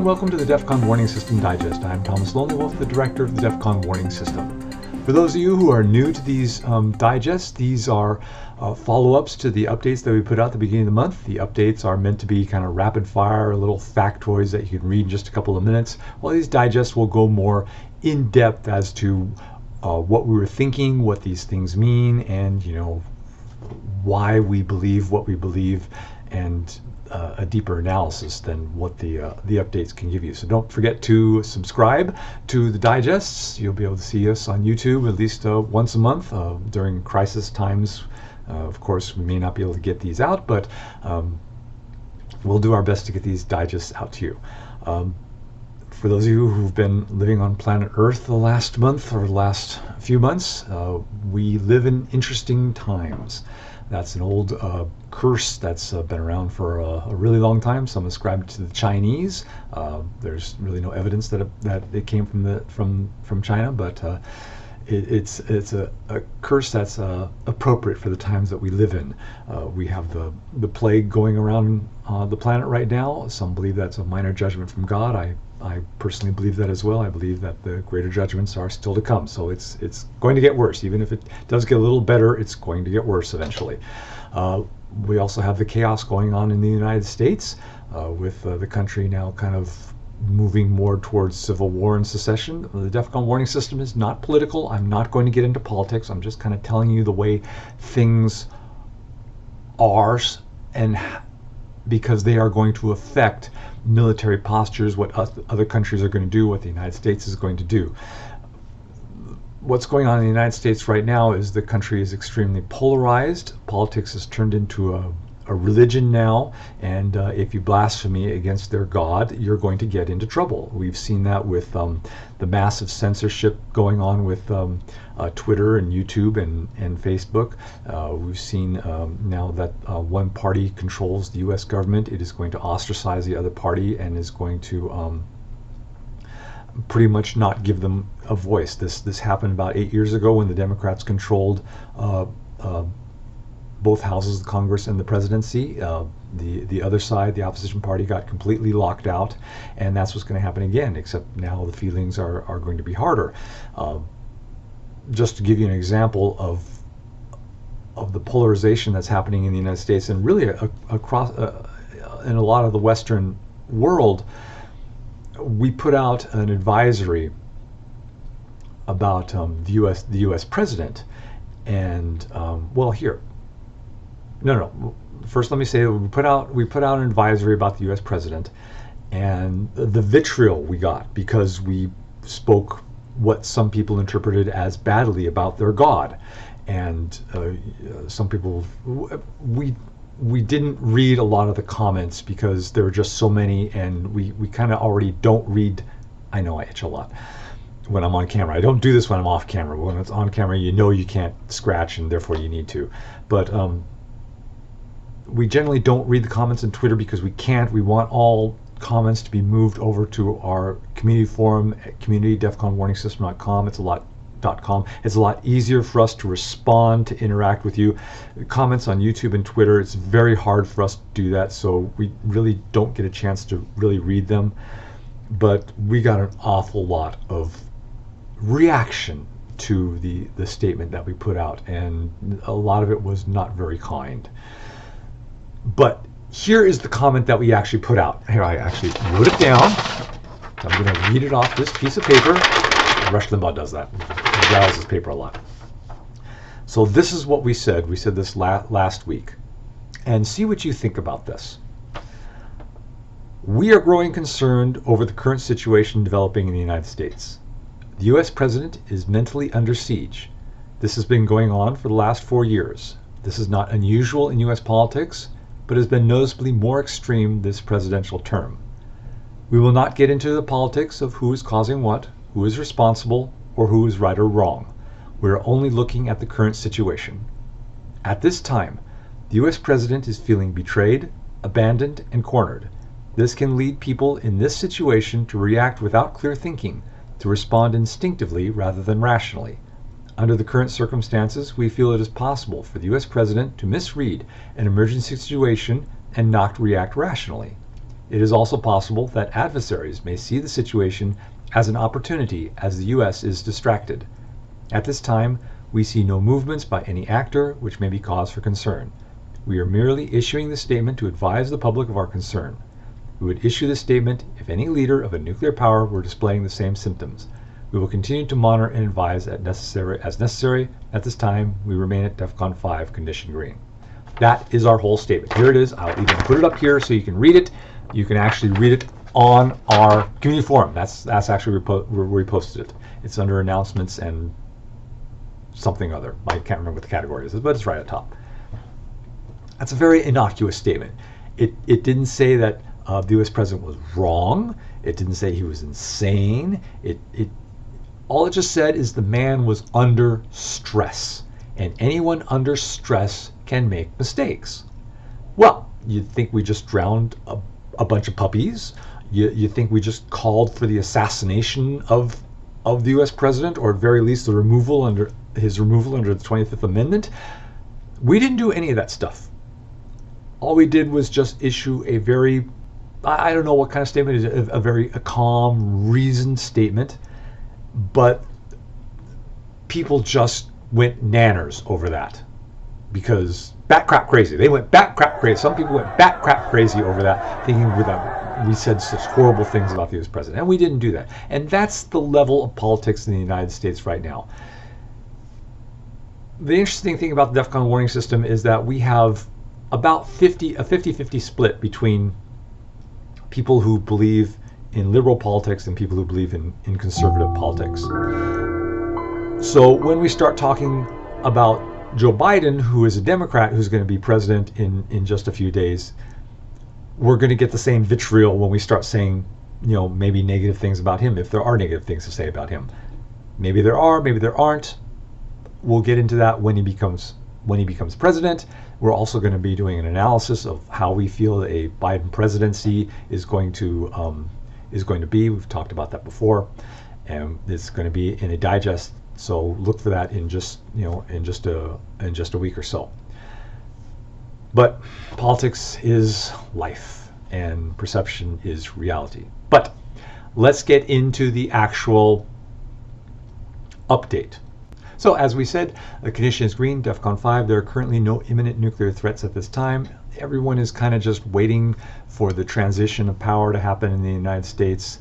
and welcome to the DEFCON Warning System Digest. I'm Thomas Lonelywolf, the director of the DEFCON Warning System. For those of you who are new to these digests, these are follow-ups to the updates that we put out at the beginning of the month. The updates are meant to be kind of rapid fire, little factoids that you can read in just a couple of minutes, while these digests will go more in depth as to what we were thinking, what these things mean, and why we believe what we believe, and a deeper analysis than what the updates can give you. So don't forget to subscribe to the digests. You'll be able to see us on YouTube at least once a month during crisis times. Of course, we may not be able to get these out, but we'll do our best to get these digests out to you. For those of you who've been living on planet Earth the last month or the last few months, we live in interesting times. That's an old curse that's been around for a really long time. Some ascribe to the Chinese. There's really no evidence that it came from China, but it's a curse that's appropriate for the times that we live in. We have the plague going around the planet right now. Some believe that's a minor judgment from God. I personally believe that as well. I believe that the greater judgments are still to come. So it's going to get worse. Even if it does get a little better, it's going to get worse eventually. We also have the chaos going on in the United States with the country now kind of moving more towards civil war and secession. The DEFCON warning system is not political. I'm not going to get into politics. I'm just kind of telling you the way things are, and because they are going to affect military postures, what other countries are going to do, what the United States is going to do. What's going on in the United States right now is the country is extremely polarized. Politics has turned into a religion now, and if you blaspheme against their God, you're going to get into trouble. We've seen that with the massive censorship going on with Twitter and YouTube and Facebook. We've seen now that one party controls the U.S. government. It is going to ostracize the other party and is going to pretty much not give them a voice. This happened about 8 years ago when the Democrats controlled both houses of Congress and the presidency. The other side, the opposition party, got completely locked out, and that's what's going to happen again, except now the feelings are going to be harder. Just to give you an example of the polarization that's happening in the United States and really across in a lot of the Western world, we put out an advisory about the U.S. president, and well, here. No. First, let me say we put out an advisory about the U.S. president, and the vitriol we got because we spoke what some people interpreted as badly about their God, and some people we didn't read a lot of the comments because there were just so many, and we kind of already don't read. I know I itch a lot when I'm on camera. I don't do this when I'm off camera. When it's on camera, you can't scratch, and therefore you need to. But we generally don't read the comments on Twitter because we can't. We want all comments to be moved over to our community forum at community.defconwarningsystem.com. It's a lot easier for us to respond, to interact with you. Comments on YouTube and Twitter, it's very hard for us to do that, so we really don't get a chance to really read them. But we got an awful lot of reaction to the statement that we put out, and a lot of it was not very kind. But here is the comment that we actually put out. Here, I actually wrote it down. So I'm going to read it off this piece of paper. Rush Limbaugh does that. He dials his paper a lot. So this is what we said. We said this last week. And see what you think about this. We are growing concerned over the current situation developing in the United States. The U.S. president is mentally under siege. This has been going on for the last 4 years. This is not unusual in U.S. politics, but has been noticeably more extreme this presidential term. We will not get into the politics of who is causing what, who is responsible, or who is right or wrong. We are only looking at the current situation. At this time, the U.S. president is feeling betrayed, abandoned, and cornered. This can lead people in this situation to react without clear thinking, to respond instinctively rather than rationally. Under the current circumstances, we feel it is possible for the U.S. president to misread an emergency situation and not react rationally. It is also possible that adversaries may see the situation as an opportunity as the U.S. is distracted. At this time, we see no movements by any actor which may be cause for concern. We are merely issuing the statement to advise the public of our concern. We would issue this statement if any leader of a nuclear power were displaying the same symptoms. We will continue to monitor and advise as necessary. At this time, we remain at DEFCON 5, condition green. That is our whole statement. Here it is. I'll even put it up here so you can read it. You can actually read it on our community forum. That's actually where we posted it. It's under announcements and something other. I can't remember what the category is, but it's right at the top. That's a very innocuous statement. It didn't say that the U.S. president was wrong. It didn't say he was insane. All it just said is the man was under stress, and anyone under stress can make mistakes. Well, you'd think we just drowned a bunch of puppies. You think we just called for the assassination of the U.S. president, or at very least his removal under the 25th Amendment. We didn't do any of that stuff. All we did was just issue a very, I don't know what kind of statement it is, a calm, reasoned statement, but people just went nanners over that because bat crap crazy. They went bat crap crazy. Some people went bat crap crazy over that, thinking that we said such horrible things about the U.S. president, and we didn't do that. And that's the level of politics in the United States right now. The interesting thing about the DEFCON warning system is that we have about a 50-50 split between people who believe in liberal politics and people who believe in conservative politics. So when we start talking about Joe Biden, who is a Democrat, who's going to be president in just a few days, we're going to get the same vitriol when we start saying, maybe negative things about him, if there are negative things to say about him. Maybe there are, maybe there aren't. We'll get into that when he becomes president. We're also going to be doing an analysis of how we feel a Biden presidency is going to be. We've talked about that before, and it's going to be in a digest. So look for that in just a week or so. But politics is life, and perception is reality. But let's get into the actual update. So as we said, the condition is green, DEFCON 5. There are currently no imminent nuclear threats at this time. Everyone is kind of just waiting for the transition of power to happen in the United States.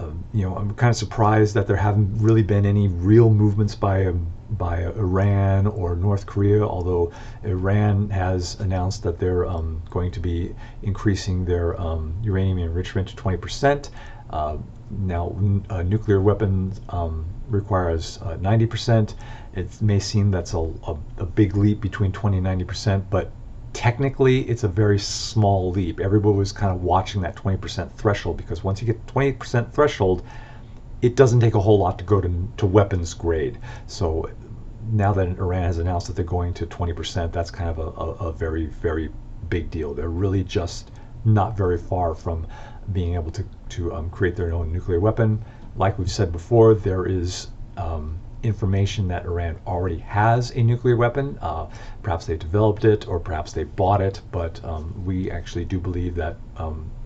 I'm kind of surprised that there haven't really been any real movements by Iran or North Korea, although Iran has announced that they're going to be increasing their uranium enrichment to 20%. Now, nuclear weapons requires 90%. It may seem that's a big leap between 20 and 90%, but technically it's a very small leap. Everybody was kind of watching that 20% threshold, because once you get 20% threshold, it doesn't take a whole lot to go to weapons grade. So now that Iran has announced that they're going to 20%, that's kind of a very, very big deal. They're really just not very far from being able to create their own nuclear weapon. Like we've said before, there is information that Iran already has a nuclear weapon. Perhaps they developed it, or perhaps they bought it, but we actually do believe that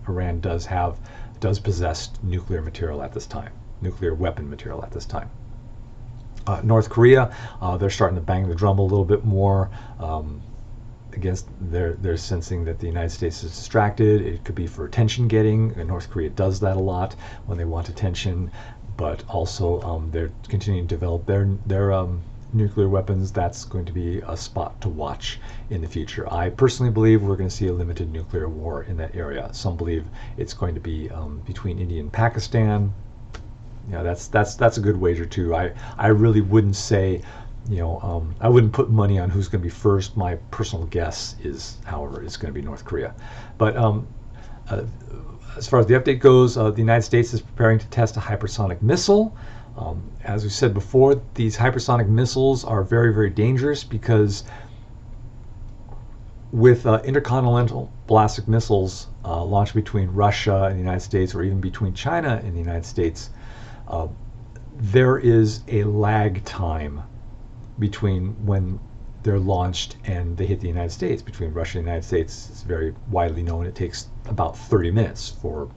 Iran does possess nuclear material at this time, nuclear weapon material at this time. North Korea, they're starting to bang the drum a little bit more. Against, they're sensing that the United States is distracted. It could be for attention getting, and North Korea does that a lot when they want attention. But also they're continuing to develop their nuclear weapons. That's going to be a spot to watch in the future. I personally believe we're going to see a limited nuclear war in that area. Some believe it's going to be between India and Pakistan. That's a good wager too. I really wouldn't say, I wouldn't put money on who's going to be first. My personal guess is, however, it's going to be North Korea. But as far as the update goes, the United States is preparing to test a hypersonic missile. As we said before, these hypersonic missiles are very, very dangerous, because with intercontinental ballistic missiles launched between Russia and the United States, or even between China and the United States, there is a lag time between when they're launched and they hit the United States. Between Russia and the United States, it's very widely known it takes about 30 minutes for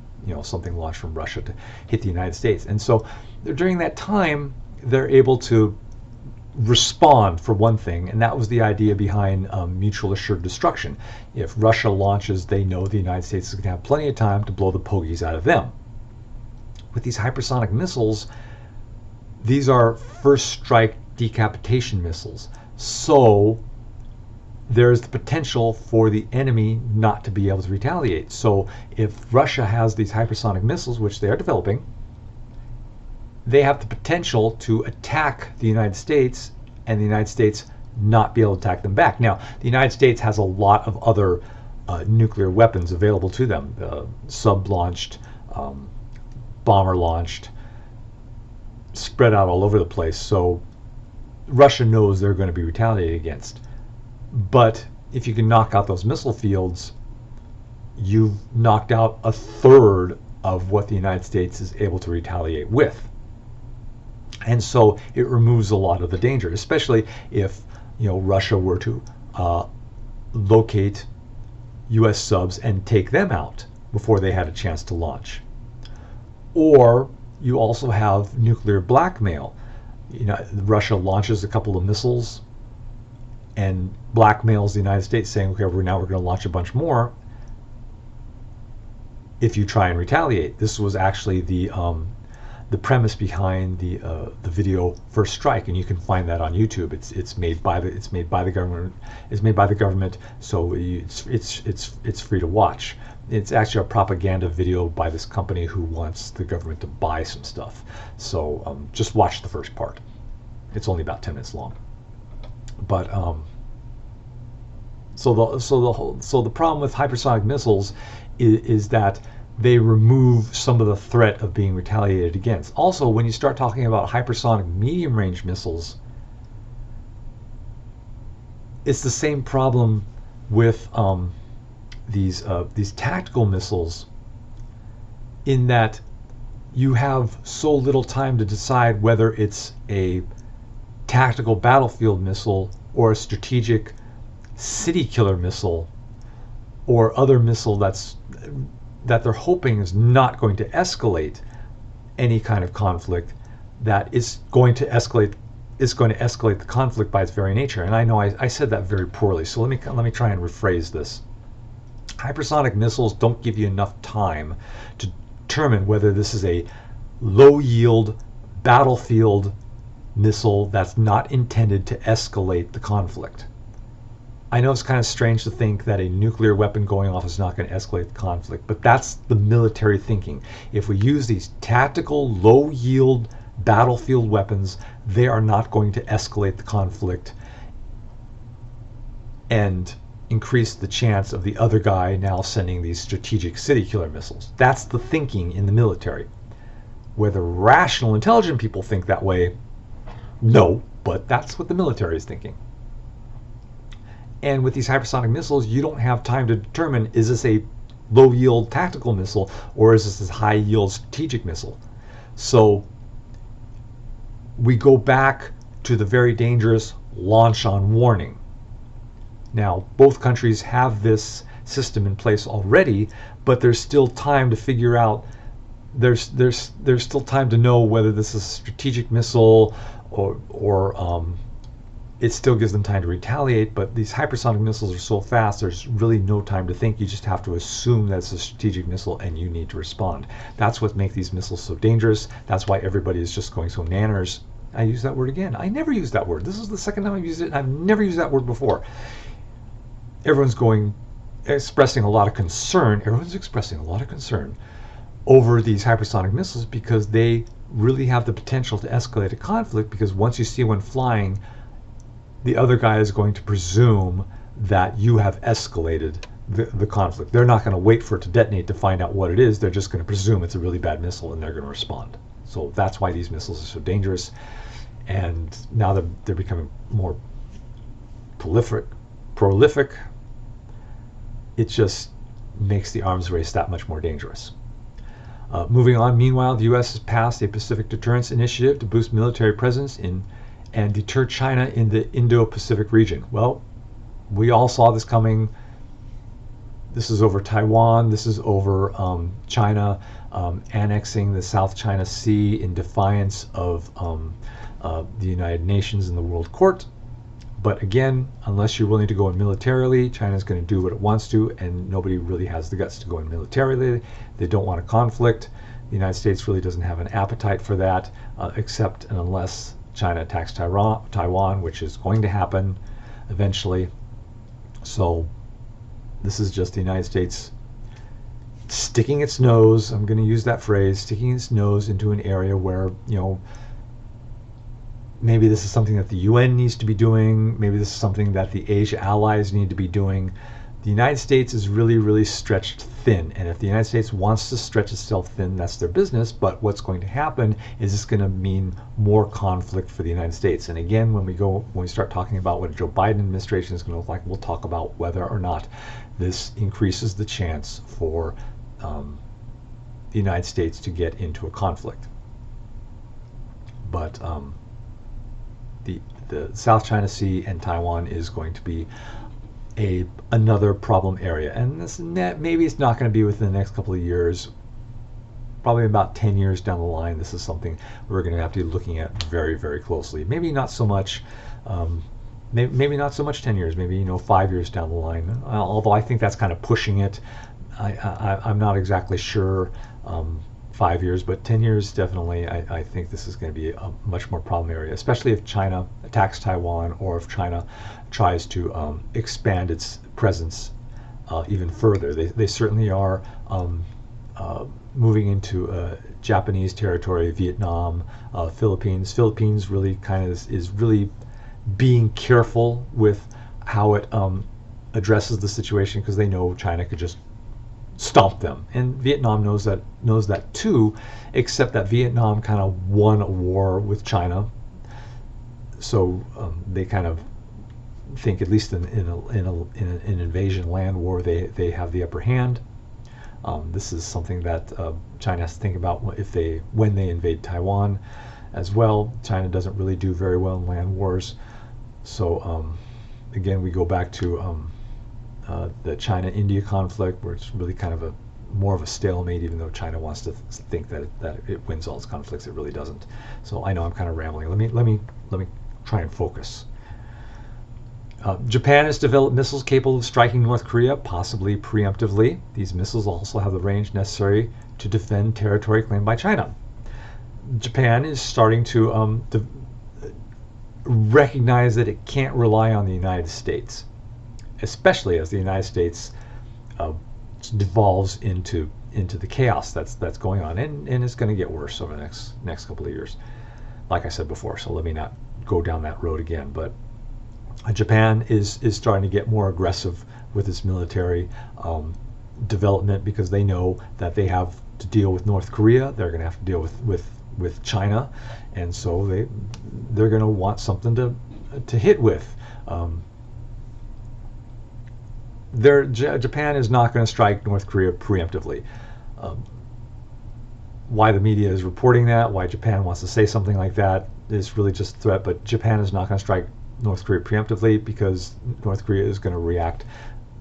something launched from Russia to hit the United States. And so during that time, they're able to respond, for one thing, and that was the idea behind mutual assured destruction. If Russia launches, they know the United States is going to have plenty of time to blow the pogies out of them. With these hypersonic missiles, these are first strike decapitation missiles. So there's the potential for the enemy not to be able to retaliate. So if Russia has these hypersonic missiles, which they are developing, they have the potential to attack the United States and the United States not be able to attack them back. Now, the United States has a lot of other nuclear weapons available to them, sub-launched, bomber-launched, spread out all over the place. So Russia knows they're going to be retaliated against. But if you can knock out those missile fields, you've knocked out a third of what the United States is able to retaliate with. And so it removes a lot of the danger, especially if Russia were to locate U.S. subs and take them out before they had a chance to launch. Or you also have nuclear blackmail. Russia launches a couple of missiles and blackmails the United States, saying, okay, now we're going to launch a bunch more if you try and retaliate. This was actually the premise behind the video First Strike, and you can find that on YouTube. It's made by the government. It's made by the government, so it's free to watch. It's actually a propaganda video by this company who wants the government to buy some stuff. So just watch the first part. It's only about 10 minutes long. But so the problem with hypersonic missiles is that they remove some of the threat of being retaliated against. Also, when you start talking about hypersonic medium-range missiles, it's the same problem with these tactical missiles, in that you have so little time to decide whether it's a tactical battlefield missile or a strategic city killer missile or other missile that they're hoping is not going to escalate any kind of conflict, that is going to escalate the conflict by its very nature. And I know I said that very poorly, so let me try and rephrase this. Hypersonic missiles don't give you enough time to determine whether this is a low-yield battlefield missile that's not intended to escalate the conflict. I know it's kind of strange to think that a nuclear weapon going off is not going to escalate the conflict, but that's the military thinking. If we use these tactical, low-yield battlefield weapons, they are not going to escalate the conflict and increase the chance of the other guy now sending these strategic city killer missiles. That's the thinking in the military. Whether rational, intelligent people think that way, no, but that's what the military is thinking. And with these hypersonic missiles, you don't have time to determine, is this a low-yield tactical missile or is this a high-yield strategic missile? So we go back to the very dangerous launch on warning. Now, both countries have this system in place already, but there's still time to figure out, there's still time to know whether this is a strategic missile or it still gives them time to retaliate. But these hypersonic missiles are so fast, there's really no time to think. You just have to assume that it's a strategic missile and you need to respond. That's what makes these missiles so dangerous. That's why everybody is just going so nanners. I use that word again. I never used that word. This is the second time I've used it, and I've never used that word before. Everyone's expressing a lot of concern. Everyone's expressing a lot of concern over these hypersonic missiles because they really have the potential to escalate a conflict, because once you see one flying, the other guy is going to presume that you have escalated the conflict. They're not going to wait for it to detonate to find out what it is. They're just going to presume it's a really bad missile and they're going to respond. So that's why these missiles are so dangerous. And now they're becoming more prolific. It just makes the arms race that much more dangerous. Moving on, meanwhile, the U.S. has passed a Pacific Deterrence initiative to boost military presence in and deter China in the Indo-Pacific region. Well, we all saw this coming. This is over Taiwan. This is over China annexing the South China Sea in defiance of the United Nations and the World Court. But again, unless you're willing to go in militarily, China's going to do what it wants to, and nobody really has the guts to go in militarily. They don't want a conflict. The United States really doesn't have an appetite for that, except and unless China attacks Taiwan, which is going to happen eventually. So this is just the United States sticking its nose, I'm going to use that phrase, sticking its nose into an area where, maybe this is something that the UN needs to be doing. Maybe this is something that the Asia allies need to be doing. The United States is really, really stretched thin. And if the United States wants to stretch itself thin, that's their business. But what's going to happen is it's going to mean more conflict for the United States. And again, when we start talking about what a Joe Biden administration is going to look like, we'll talk about whether or not this increases the chance for the United States to get into a conflict. But the South China Sea and Taiwan is going to be another problem area, and maybe it's not going to be within the next couple of years. Probably about 10 years down the line, this is something we're going to have to be looking at very, very closely. Maybe not so much. Maybe not so much 10 years. Maybe 5 years down the line. Although I think that's kind of pushing it. I'm not exactly sure. 5 years, but 10 years definitely. I think this is going to be a much more problem area, especially if China attacks Taiwan, or if China tries to expand its presence even further. They certainly are moving into Japanese territory, Vietnam, Philippines. Philippines really kind of is really being careful with how it addresses the situation, because they know China could just stomp them, and Vietnam knows that too, except that Vietnam kind of won a war with China, so they kind of think, at least in an invasion land war, they have the upper hand. This is something that China has to think about when they invade Taiwan as well. China doesn't really do very well in land wars, so again, we go back to the China-India conflict, where it's really kind of more of a stalemate, even though China wants to think that it wins all its conflicts. It really doesn't. So I know I'm kind of rambling. Let me try and focus. Japan has developed missiles capable of striking North Korea, possibly preemptively. These missiles also have the range necessary to defend territory claimed by China. Japan is starting to recognize that it can't rely on the United States, especially as the United States devolves into the chaos that's going on, and it's going to get worse over the next couple of years, like I said before. So let me not go down that road again. But Japan is starting to get more aggressive with its military development, because they know that they have to deal with North Korea. They're going to have to deal with China, and so they're going to want something to hit with. Japan is not going to strike North Korea preemptively. Why the media is reporting that, why Japan wants to say something like that, is really just a threat. But Japan is not going to strike North Korea preemptively, because North Korea is going to react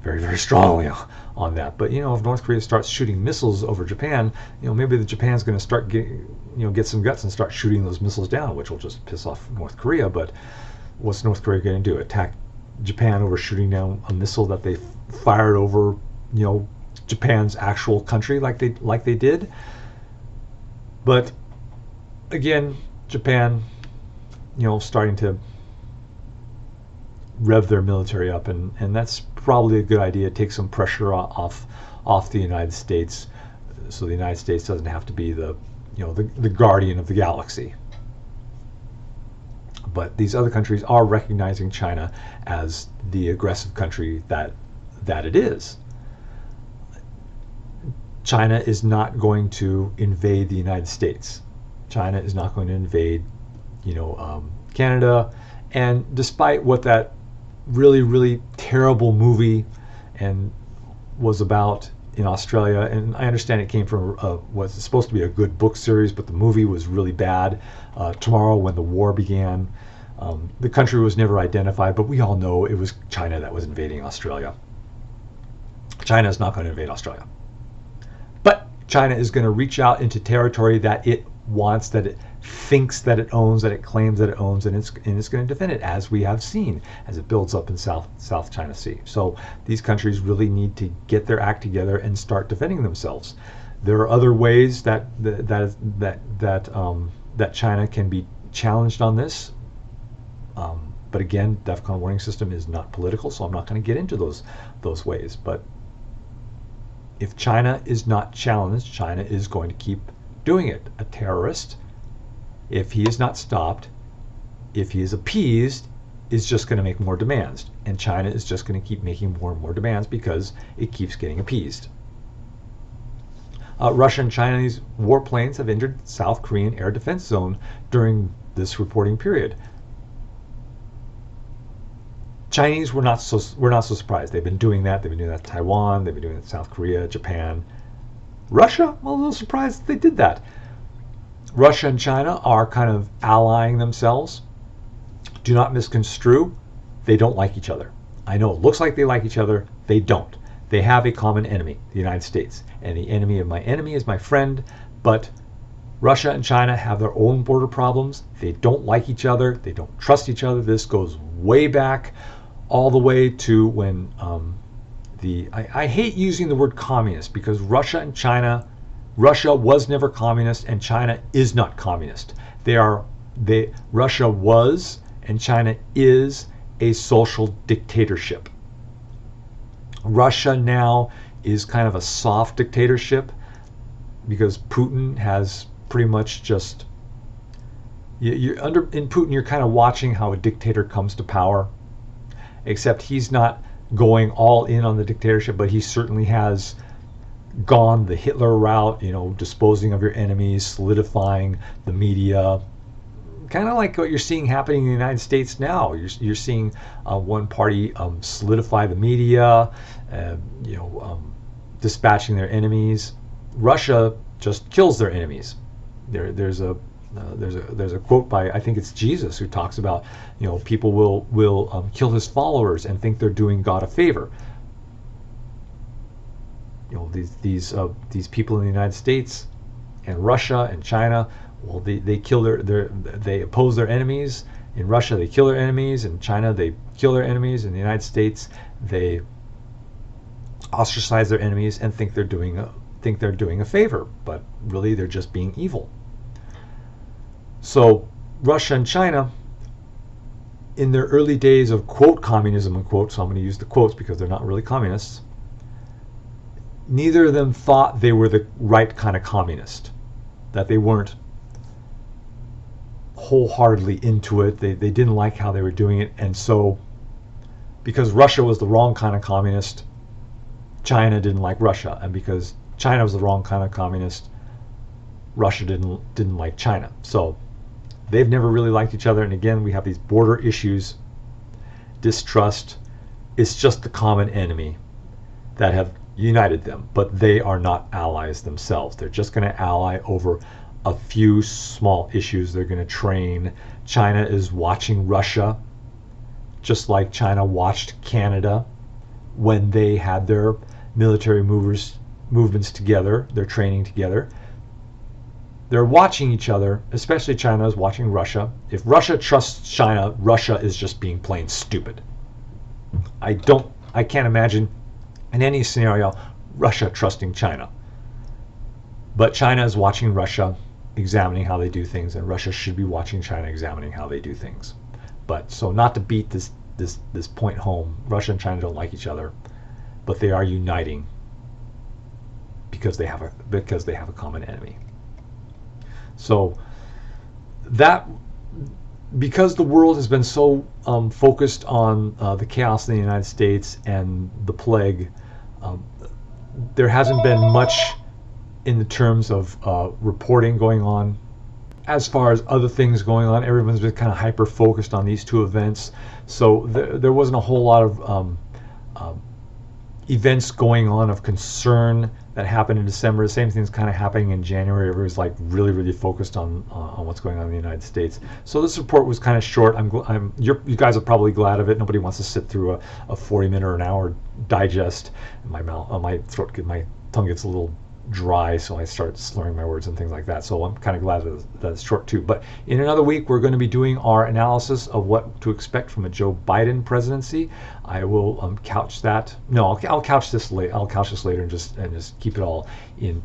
very, very strongly on that. But if North Korea starts shooting missiles over Japan, maybe the Japan's going to start get some guts and start shooting those missiles down, which will just piss off North Korea. But what's North Korea going to do? Attack Japan over shooting down a missile that they fired over, Japan's actual country, like they did? But again, Japan, starting to rev their military up, and that's probably a good idea. Take some pressure off the United States, so the United States doesn't have to be the guardian of the galaxy. But these other countries are recognizing China as the aggressive country that it is. China is not going to invade the United States. China is not going to invade, Canada. And despite what that really, really terrible movie was about in Australia, and I understand it came from was supposed to be a good book series, but the movie was really bad. Tomorrow When the War Began, The country was never identified, but we all know it was China that was invading Australia. China is not going to invade Australia. But China is going to reach out into territory that it wants, that it thinks that it owns, that it claims that it owns, and it's going to defend it, as we have seen, as it builds up in South China Sea. So these countries really need to get their act together and start defending themselves. There are other ways that China can be challenged on this. But again, DEFCON warning system is not political, so I'm not going to get into those ways. But if China is not challenged, China is going to keep doing it. A terrorist, if he is not stopped, if he is appeased, is just going to make more demands. And China is just going to keep making more and more demands because it keeps getting appeased. Russia and Chinese warplanes have entered South Korean air defense zone during this reporting period. Chinese were not so surprised. They've been doing that. They've been doing that to Taiwan. They've been doing it to South Korea, Japan. Russia, well, a little surprised they did that. Russia and China are kind of allying themselves. Do not misconstrue. They don't like each other. I know it looks like they like each other. They don't. They have a common enemy, the United States. And the enemy of my enemy is my friend. But Russia and China have their own border problems. They don't like each other. They don't trust each other. This goes way back, all the way to when I hate using the word communist, because Russia was never communist and China is not communist. Russia was and China is a social dictatorship. Russia now is kind of a soft dictatorship because Putin has pretty much just, in Putin you're kind of watching how a dictator comes to power, except he's not going all in on the dictatorship, but he certainly has gone the Hitler route, disposing of your enemies, solidifying the media, kind of like what you're seeing happening in the United States now. You're seeing one party solidify the media, dispatching their enemies. Russia just kills their enemies. There's a quote by, I think it's Jesus, who talks about, people will kill his followers and think they're doing God a favor. These people in the United States and Russia and China, well, they kill they oppose their enemies. In Russia, they kill their enemies. In China, they kill their enemies. In the United States, they ostracize their enemies and think they're doing a favor, but really they're just being evil. So Russia and China, in their early days of quote communism, unquote, so I'm going to use the quotes because they're not really communists, neither of them thought they were the right kind of communist, that they weren't wholeheartedly into it. They didn't like how they were doing it, and so because Russia was the wrong kind of communist, China didn't like Russia, and because China was the wrong kind of communist, Russia didn't like China. So they've never really liked each other, and again we have these border issues, distrust. It's just the common enemy that have united them, but they are not allies themselves. They're just going to ally over a few small issues. They're going to train. China is watching Russia, just like China watched Canada when they had their military movements together, their training together. They're watching each other, especially China is watching Russia. If Russia trusts China, Russia is just being plain stupid. I can't imagine in any scenario Russia trusting China. But China is watching Russia, examining how they do things, and Russia should be watching China, examining how they do things. But so not to beat this point home, Russia and China don't like each other, but they are uniting because they have a common enemy. So that, because the world has been so focused on the chaos in the United States and the plague, there hasn't been much in the terms of reporting going on. As far as other things going on, everyone's been kind of hyper focused on these two events, so there wasn't a whole lot of events going on of concern that happened in December. The same thing's kind of happening in January. Everybody's like really focused on what's going on in the United States. So this report was kind of short. You guys are probably glad of it. Nobody wants to sit through a 40-minute or an hour digest. My tongue gets a little dry, so I start slurring my words and things like that. So I'm kind of glad that it's short too. But in another week, we're going to be doing our analysis of what to expect from a Joe Biden presidency. I will couch that. No, I'll couch this later. I'll couch this later and just keep it all in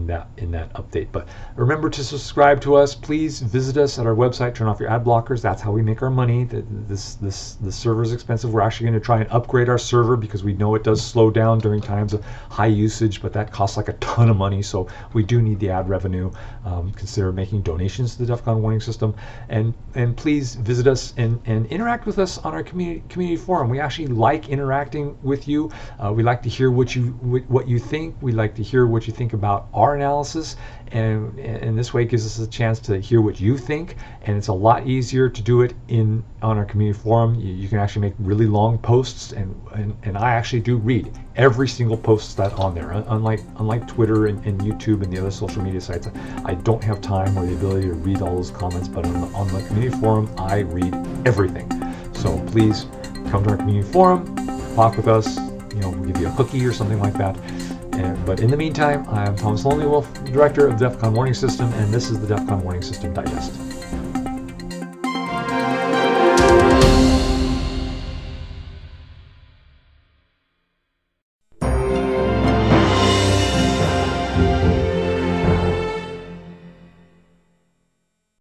that update. But remember to subscribe to us. Please visit us at our website. Turn off your ad blockers. That's how we make our money. The server is expensive. We're actually going to try and upgrade our server because we know it does slow down during times of high usage, but that costs like a ton of money. So we do need the ad revenue. Consider making donations to the DEFCON warning system, and please visit us and interact with us on our community forum. We actually like interacting with you. We like to hear what you think. We like to hear what you think about our analysis, and this way it gives us a chance to hear what you think. And it's a lot easier to do it on our community forum. You can actually make really long posts, and I actually do read every single post that's on there. Unlike Twitter and YouTube and the other social media sites, I don't have time or the ability to read all those comments. But on the community forum, I read everything. So please come to our community forum, talk with us. We'll give you a cookie or something like that. But in the meantime, I'm Thomas Lonely Wolf, Director of the DEFCON Warning System, and this is the DEFCON Warning System Digest.